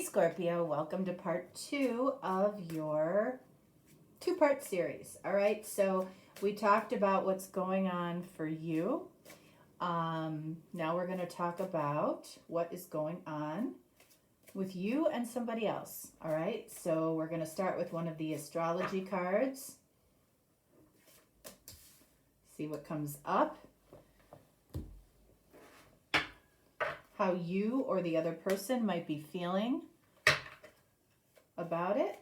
Scorpio, welcome to part 2 of your two-part series. All right, so we talked about what's going on for you. Now we're going to talk about what is going on with you and somebody else. All right, so we're going to start with one of the astrology cards. See what comes up. How you or the other person might be feeling about it.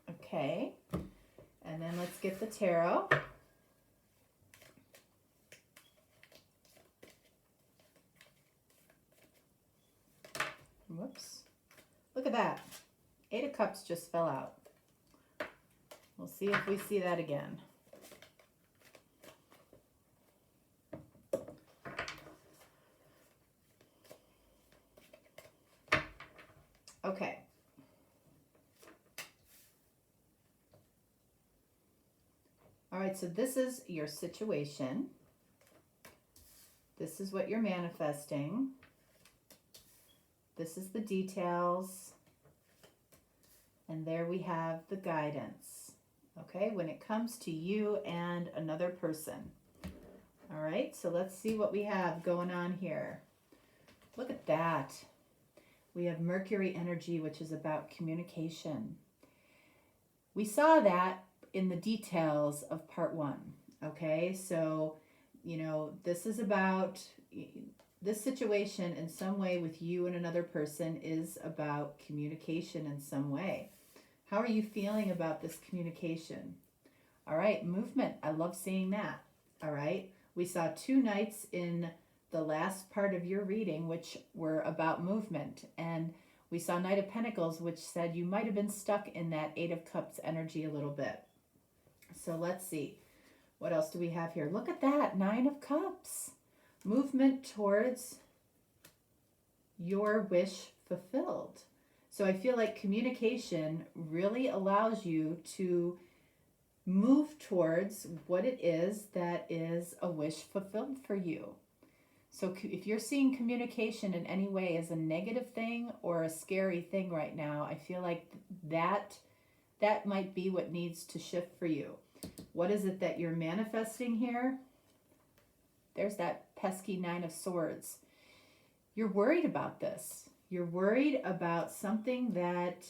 Okay, and then let's get the tarot. Whoops. Look at that. 8 of Cups just fell out. We'll see if we see that again. Okay. All right, so this is your situation. This is what you're manifesting. This is the details. And there we have the guidance. Okay, when it comes to you and another person. All right, so let's see what we have going on here. Look at that. We have Mercury energy, which is about communication. We saw that in the details of part 1. Okay, so, you know, this is about, this situation in some way with you and another person is about communication in some way. How are you feeling about this communication? All right, movement. I love seeing that. All right, we saw 2 nights in the last part of your reading, which were about movement. And we saw Knight of Pentacles, which said you might have been stuck in that 8 of Cups energy a little bit. So let's see. What else do we have here? Look at that, 9 of Cups. Movement towards your wish fulfilled. So I feel like communication really allows you to move towards what it is that is a wish fulfilled for you. So if you're seeing communication in any way as a negative thing or a scary thing right now, I feel like that might be what needs to shift for you. What is it that you're manifesting here? There's that pesky 9 of Swords. You're worried about this. You're worried about something that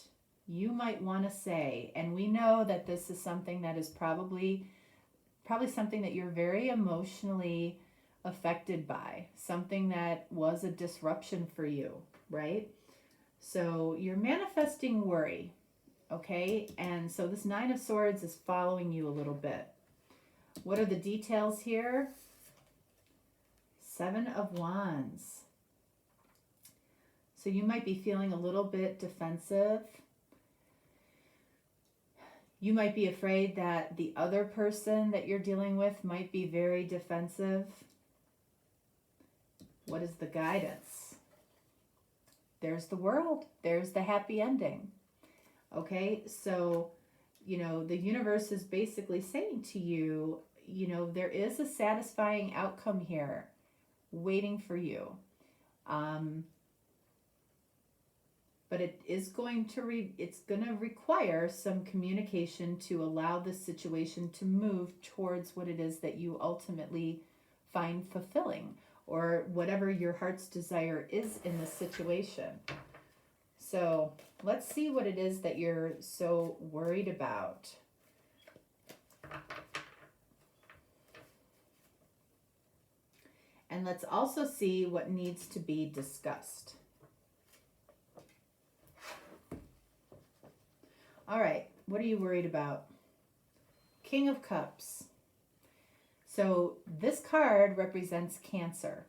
you might want to say. And we know that this is something that is probably something that you're very emotionally affected by. Something that was a disruption for you, right? So you're manifesting worry, okay? And so this 9 of Swords is following you a little bit. What are the details here? 7 of Wands. So you might be feeling a little bit defensive. You might be afraid that the other person that you're dealing with might be very defensive. What is the guidance? There's the World. There's the happy ending. Okay, so, you know, the universe is basically saying to you, you know, there is a satisfying outcome here waiting for you. But it is going to it's going to require some communication to allow this situation to move towards what it is that you ultimately find fulfilling, or whatever your heart's desire is in this situation. So let's see what it is that you're so worried about. And let's also see what needs to be discussed. All right, what are you worried about? King of Cups. So this card represents Cancer,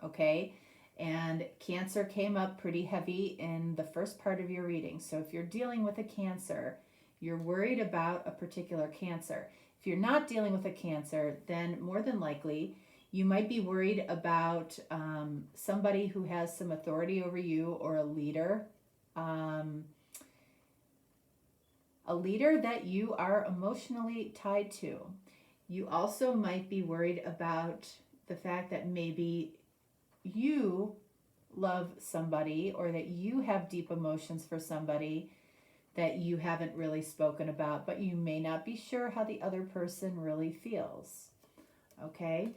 okay? And Cancer came up pretty heavy in the first part of your reading. So if you're dealing with a Cancer, you're worried about a particular Cancer. If you're not dealing with a Cancer, then more than likely you might be worried about somebody who has some authority over you, or a leader. A leader that you are emotionally tied to. You also might be worried about the fact that maybe you love somebody or that you have deep emotions for somebody that you haven't really spoken about, but you may not be sure how the other person really feels. Okay?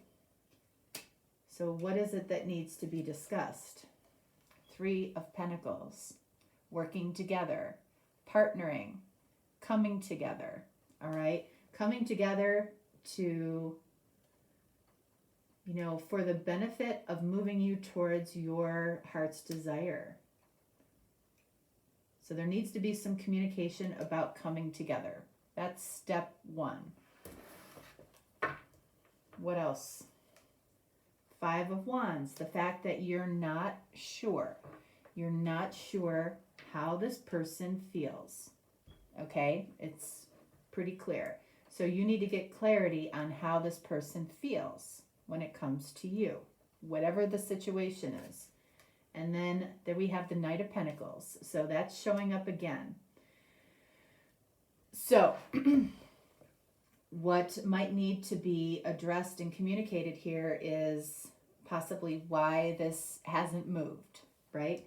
So what is it that needs to be discussed? 3 of Pentacles. Working together. Partnering. Coming together. All right? Coming together to, for the benefit of moving you towards your heart's desire. So there needs to be some communication about coming together. That's step 1. What else? 5 of Wands, the fact that you're not sure. You're not sure how this person feels. Okay? It's pretty clear. So you need to get clarity on how this person feels when it comes to you, whatever the situation is. And then there we have the Knight of Pentacles. So that's showing up again. So what might need to be addressed and communicated here is possibly why this hasn't moved, right?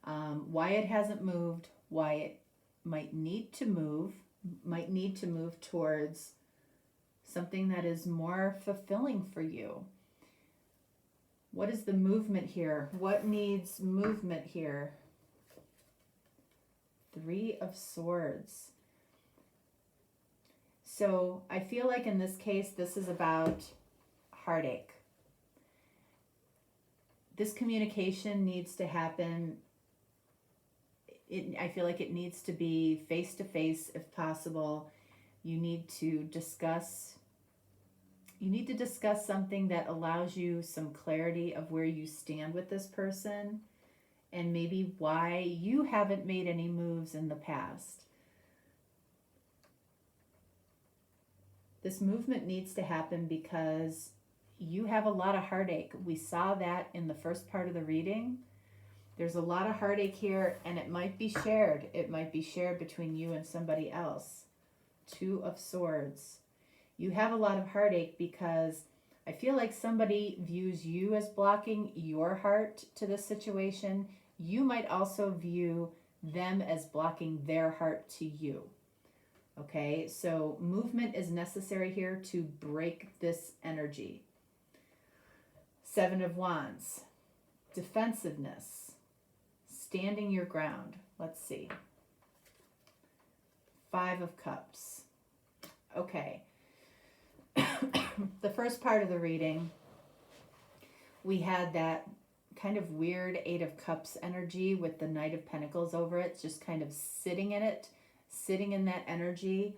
Why it hasn't moved, why it might need to move towards something that is more fulfilling for you. What is the movement here? What needs movement here? 3 of Swords. So I feel like in this case, this is about heartache. This communication needs to happen. I feel like it needs to be face-to-face if possible. You need to discuss something that allows you some clarity of where you stand with this person and maybe why you haven't made any moves in the past. This movement needs to happen because you have a lot of heartache. We saw that in the first part of the reading. There's a lot of heartache here, and it might be shared. It might be shared between you and somebody else. 2 of Swords. You have a lot of heartache because I feel like somebody views you as blocking your heart to this situation. You might also view them as blocking their heart to you. Okay, so movement is necessary here to break this energy. 7 of Wands. Defensiveness. Standing your ground. Let's see. 5 of Cups. Okay. The first part of the reading, we had that kind of weird 8 of Cups energy with the Knight of Pentacles over it, just kind of sitting in it, sitting in that energy.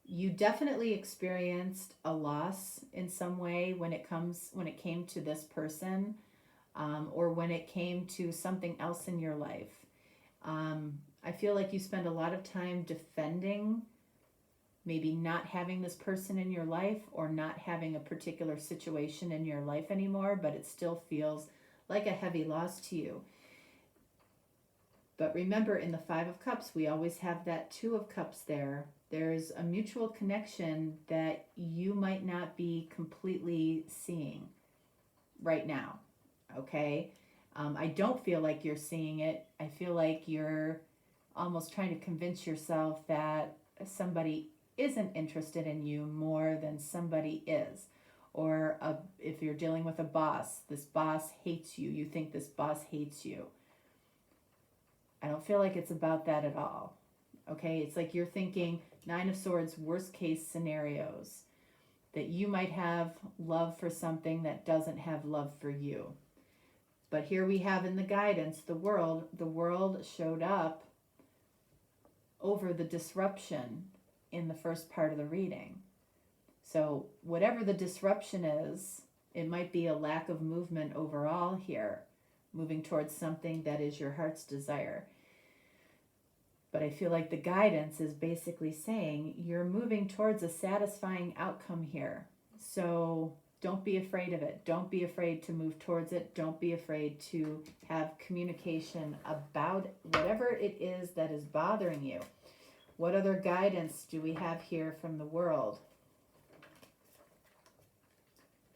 You definitely experienced a loss in some way when it came to this person, or when it came to something else in your life. I feel like you spend a lot of time defending maybe not having this person in your life or not having a particular situation in your life anymore, but it still feels like a heavy loss to you. But remember, in the 5 of Cups, we always have that 2 of Cups there. There's a mutual connection that you might not be completely seeing right now, okay? I don't feel like you're seeing it. I feel like you're almost trying to convince yourself that somebody isn't interested in you more than somebody is. Or if you're dealing with a boss, this boss hates you. You think this boss hates you. I don't feel like it's about that at all. Okay, it's like you're thinking 9 of Swords, worst case scenarios. That you might have love for something that doesn't have love for you. But here we have in the guidance, the world showed up over the disruption in the first part of the reading. So whatever the disruption is, it might be a lack of movement overall here, moving towards something that is your heart's desire. But I feel like the guidance is basically saying you're moving towards a satisfying outcome here. So don't be afraid of it. Don't be afraid to move towards it. Don't be afraid to have communication about whatever it is that is bothering you. What other guidance do we have here from the world?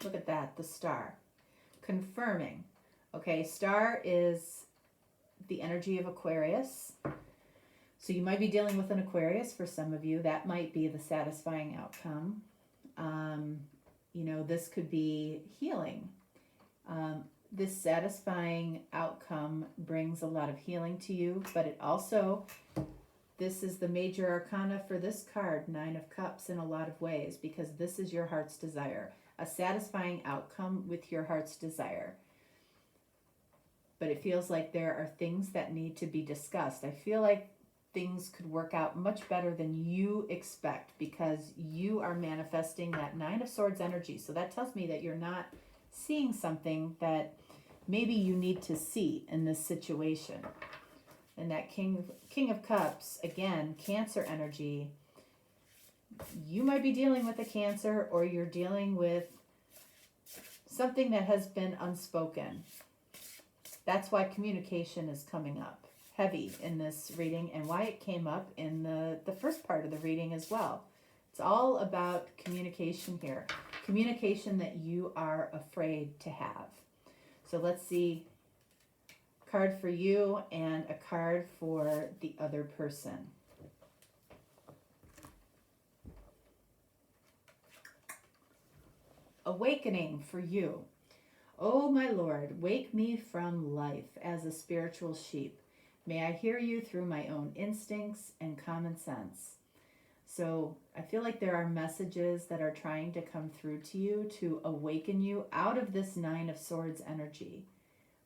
Look at that, the star. Confirming. Okay, star is the energy of Aquarius. So you might be dealing with an Aquarius for some of you. That might be the satisfying outcome. You know, this could be healing. This satisfying outcome brings a lot of healing to you, but it also, this is the major arcana for this card, Nine of Cups, in a lot of ways, because this is your heart's desire. A satisfying outcome with your heart's desire. But it feels like there are things that need to be discussed. I feel like things could work out much better than you expect because you are manifesting that Nine of Swords energy. So that tells me that you're not seeing something that maybe you need to see in this situation. And that King of Cups, again, Cancer energy. You might be dealing with a Cancer, or you're dealing with something that has been unspoken. That's why communication is coming up heavy in this reading, and why it came up in the first part of the reading as well. It's all about communication here. Communication that you are afraid to have. So let's see, card for you and a card for the other person. Awakening for you. Oh my Lord, wake me from life as a spiritual sheep. May I hear you through my own instincts and common sense. So I feel like there are messages that are trying to come through to you to awaken you out of this Nine of Swords energy.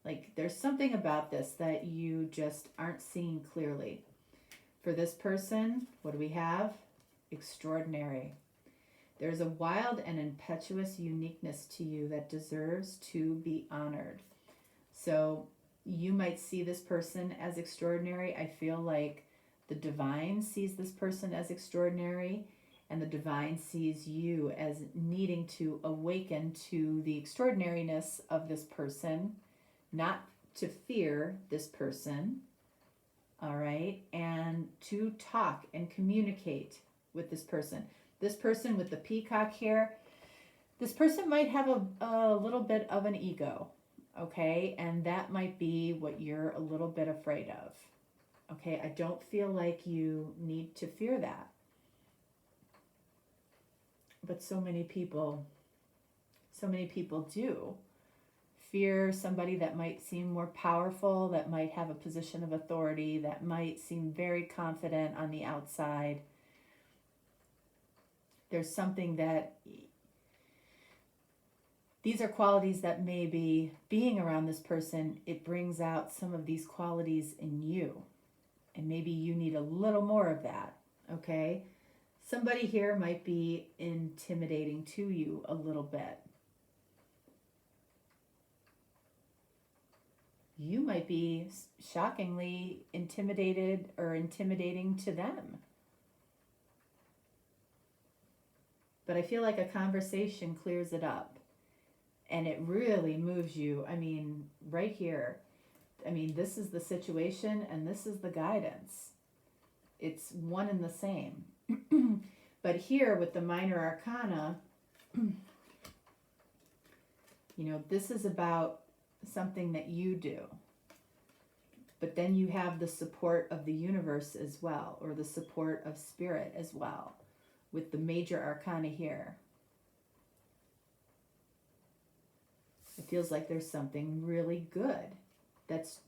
Like there's something about this that you just aren't seeing clearly. For this person, what do we have? Extraordinary. There's a wild and impetuous uniqueness to you that deserves to be honored. So you might see this person as extraordinary. I feel like the divine sees this person as extraordinary, and the divine sees you as needing to awaken to the extraordinariness of this person, not to fear this person, all right, and to talk and communicate with this person. This person with the peacock here, this person might have a little bit of an ego, okay? And that might be what you're a little bit afraid of, okay? I don't feel like you need to fear that. But so many people do fear somebody that might seem more powerful, that might have a position of authority, that might seem very confident on the outside. There's something that, these are qualities that maybe being around this person, it brings out some of these qualities in you. And maybe you need a little more of that, okay? Somebody here might be intimidating to you a little bit. You might be shockingly intimidated or intimidating to them. But I feel like a conversation clears it up. And it really moves you. I mean, right here. I mean, this is the situation and this is the guidance. It's one and the same. But here with the minor arcana, you know, this is about something that you do. But then you have the support of the universe as well, or the support of spirit as well, with the major arcana here. It feels like there's something really good. That's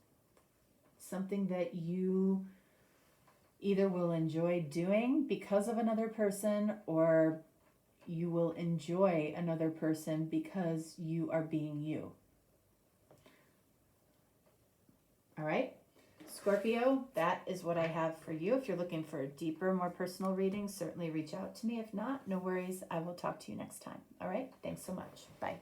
something that you either will enjoy doing because of another person, or you will enjoy another person because you are being you. All right, Scorpio, that is what I have for you. If you're looking for a deeper, more personal reading, certainly reach out to me. If not, no worries. I will talk to you next time. All right, thanks so much. Bye.